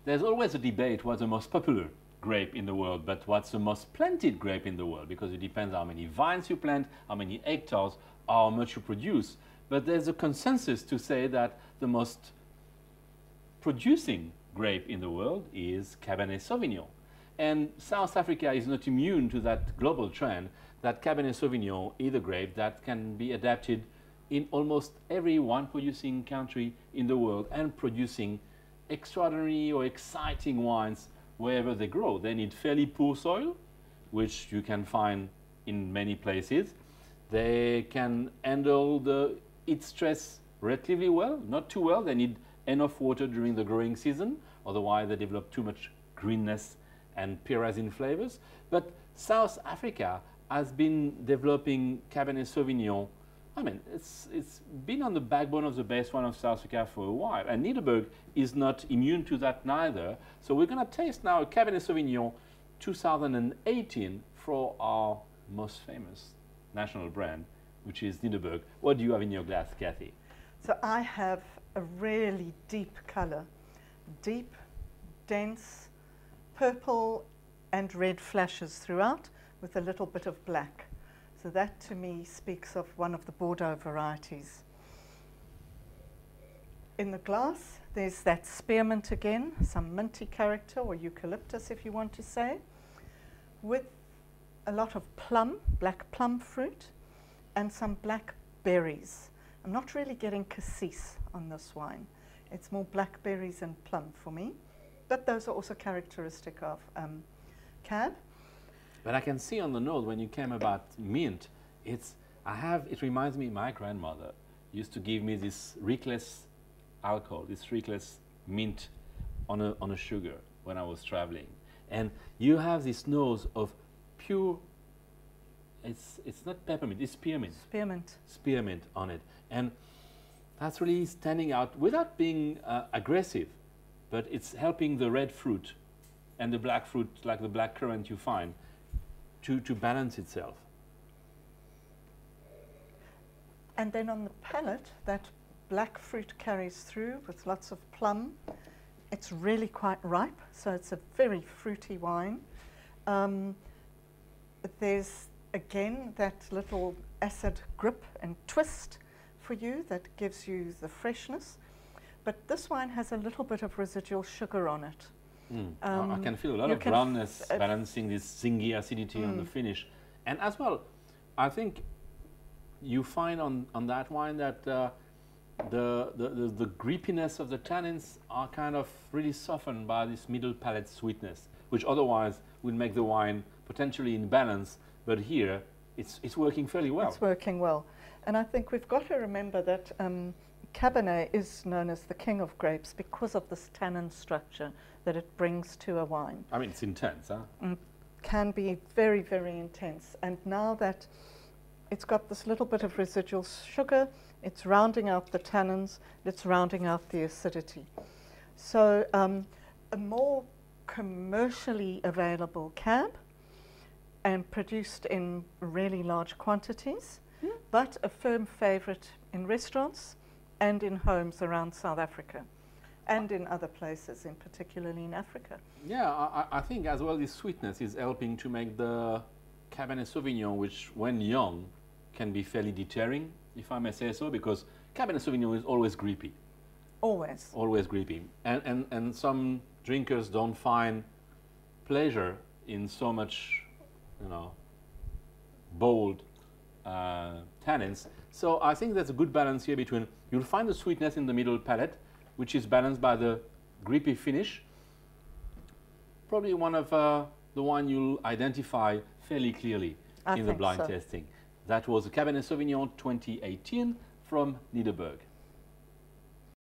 there's always a debate what's the most popular grape in the world, but what's the most planted grape in the world, because it depends how many vines you plant, how many hectares, how much you produce. But there's a consensus to say that the most producing grape in the world is Cabernet Sauvignon. And South Africa is not immune to that global trend that Cabernet Sauvignon is a grape that can be adapted in almost every wine-producing country in the world and producing extraordinary or exciting wines wherever they grow. They need fairly poor soil, which you can find in many places. They can handle the heat stress relatively well, not too well. They need enough water during the growing season, otherwise they develop too much greenness and pyrazine flavors. But South Africa has been developing Cabernet Sauvignon. I mean, it's been on the backbone of the base wine of South Africa for a while, and Nederburg is not immune to that neither. So we're going to taste now a Cabernet Sauvignon 2018 for our most famous national brand, which is Nederburg. What do you have in your glass, Cathy? So I have a really deep color, deep, dense, purple and red flashes throughout with a little bit of black. So that to me speaks of one of the Bordeaux varieties. In the glass, there's that spearmint again, some minty character or eucalyptus if you want to say, with a lot of plum, black plum fruit, and some black berries. I'm not really getting cassis on this wine. It's more blackberries and plum for me, but those are also characteristic of Cab. But I can see on the nose when you came about mint, it reminds me, my grandmother used to give me this reckless alcohol, this reckless mint on a sugar when I was traveling. And you have this nose of pure, it's not peppermint, it's spearmint. Spearmint. Spearmint on it. And that's really standing out without being aggressive, but it's helping the red fruit and the black fruit, like the black currant you find, to balance itself. And then on the palate, that black fruit carries through with lots of plum. It's really quite ripe, so it's a very fruity wine. There's again that little acid grip and twist for you that gives you the freshness. But this wine has a little bit of residual sugar on it. I can feel a lot of brownness balancing this zingy acidity on the finish. And as well, I think you find on that wine that the grippiness of the tannins are kind of really softened by this middle palate sweetness, which otherwise would make the wine potentially in balance, but here it's working fairly well. It's working well. And I think we've got to remember that Cabernet is known as the king of grapes because of this tannin structure that it brings to a wine. I mean, it's intense, huh? Can be very, very intense. And now that it's got this little bit of residual sugar, it's rounding out the tannins, it's rounding out the acidity. So a more commercially available cab and produced in really large quantities, but a firm favorite in restaurants and in homes around South Africa and in other places, in particularly in Africa. Yeah, I think as well this sweetness is helping to make the Cabernet Sauvignon, which when young can be fairly deterring, if I may say so, because Cabernet Sauvignon is always grippy. Always. Always grippy. And some drinkers don't find pleasure in so much, bold tannins. So I think there's a good balance here between, you'll find the sweetness in the middle palate, which is balanced by the grippy finish. Probably one of the one you'll identify fairly clearly in the blind testing. That was the Cabernet Sauvignon 2018 from Nederburg.